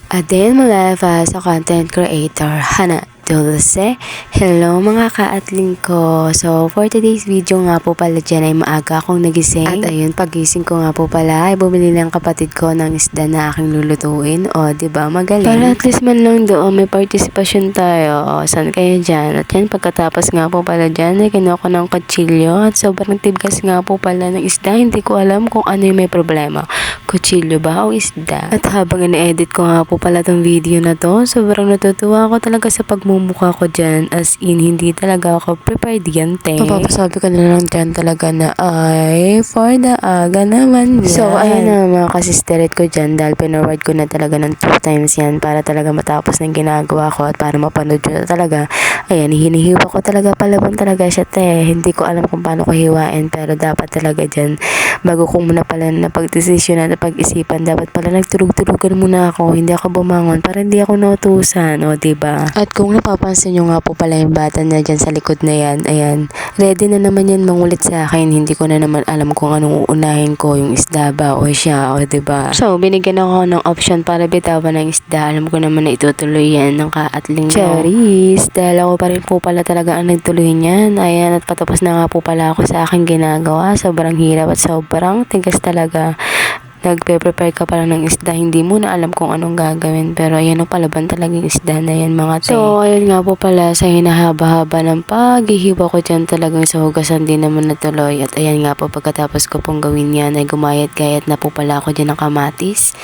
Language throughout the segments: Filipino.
Adin Maleva sa content creator Hana Dulce. Hello mga kaatling ko. So for today's video nga po pala dyan ay maaga akong nagising. At ayun, pagising ko nga po pala ay bumili ng kapatid ko ng isda na aking lulutuin. O diba magaling? Para at least man lang doon may participation tayo. O saan kayo dyan? At yan pagkatapos nga po pala dyan ay kinuha ko ng kutsilyo. At sobrang tigas nga po pala ng isda. Hindi ko alam kung ano yung may problema. Kutsilyo ba o isda? At habang ina-edit ko nga po pala tong video na to, sobrang natutuwa ako talaga sa pagmumukha ko dyan. As in, hindi talaga ako prepared yan, te. Mapapasabi ko na lang dyan talaga na ay for the aga naman yan. So, ayun na mga kasisterit ko dyan dahil pinaward ko na talaga ng 2 times yan para talaga matapos ng ginagawa ko at para mapanood nyo na talaga. Ayan, hinihiwa ko talaga, palaban talaga siya, te. Hindi ko alam kung paano ko hiwain pero dapat talaga dyan bago ko muna pala napag-desisyon at pag-isipan, dapat pala nagtulog-tulogan muna ako, hindi ako bumangon para hindi ako nautusan, o diba? At kung napapansin nyo nga po pala yung bata na dyan sa likod na yan, ayan, ready na naman yan mangulit sa akin, hindi ko na naman alam kung anong uunahin ko, yung isda ba o siya, o diba? So, binigyan ako ng option para bitawan ng isda, alam ko naman na itutuloy yan ng kaatling cherries, dahil ako pa rin po pala talaga ang nagtuloy niyan, ayan, at patapos na nga po pala ako sa aking ginagawa, sobrang hirap at sobrang tigas talaga. Nagpe-prepare ka pala ng isda, hindi mo na alam kung anong gagawin, pero ayan o, palaban talaga yung isda na yan mga te. So ayun nga po pala, sa hinahaba-haba ng paghihiwa ko dyan talagang sa hugasan din naman natuloy. At ayan nga po, pagkatapos ko pong gawin yan ay gumayat-gayat na po pala ako dyan ng kamatis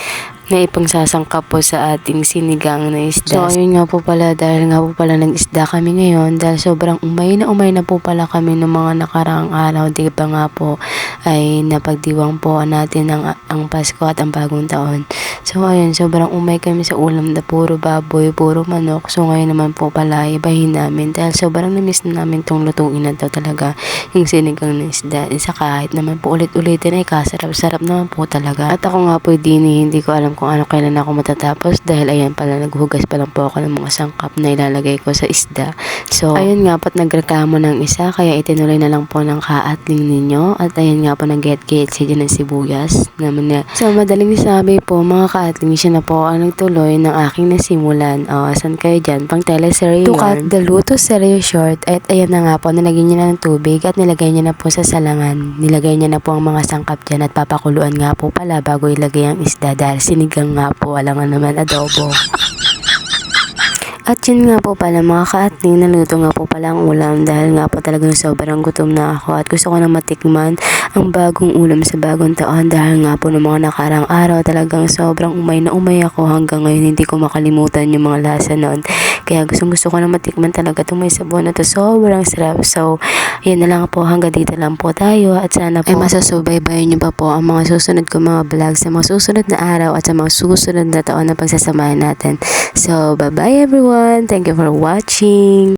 na ipangsasangkap po sa ating sinigang na isda. So ayun nga po pala, dahil nga po pala nag-isda kami ngayon, dahil sobrang umay na po pala kami ng mga nakaraang araw, di ba nga po ay napagdiwang po natin ang Pasko at ang bagong taon. So ayun, sobrang umay kami sa ulam na puro baboy, puro manok. So ngayon naman po pala ibahin namin dahil sobrang namiss na namin tong lutuin na to talaga, yung sinigang na isda. Isa kahit naman po ulit-ulitin ay kasarap-sarap naman po talaga. At ako nga po hindi ko alam kung ano kailan ako matatapos dahil ayan pala, naghugas pa lang po ako ng mga sangkap na ilalagay ko sa isda. So ayun nga po, nagreklamo ng isa kaya itinuloy na lang po ng kaatling ninyo. At ayun nga po, nag-get siya dyan ng sibuyas naman na. So madaling sabi po mga kaatling, siya na po ang nagtuloy ng aking nasimulan. O saan kayo dyan? Pang teleserye to cut the luto serye short. At ayan na nga po, nilagay niya na ng tubig at nilagay niya na po sa salangan. Nilagay niya na po ang mga sangkap dyan at papakuluan nga po pala bago ilagay ang isda dahil sinigang nga po, wala nga naman adobo. At yun nga po pala mga kaatling, naluto nga po pala ang ulam dahil nga po talagang sobrang gutom na ako at gusto ko na matikman ang bagong ulam sa bagong taon dahil nga po ng mga nakarang araw talagang sobrang umay na umay ako hanggang ngayon, hindi ko makalimutan yung mga lasa noon. Kaya gusto ko na matikman talaga itong may sabon na to, sobrang sarap. So yun na lang po, hanggang dito lang po tayo at sana po ay masasubaybayan nyo pa po ang mga susunod ko mga vlogs sa mga susunod na araw at sa mga susunod na taon na pagsasamahan natin. So bye bye everyone. Thank you for watching.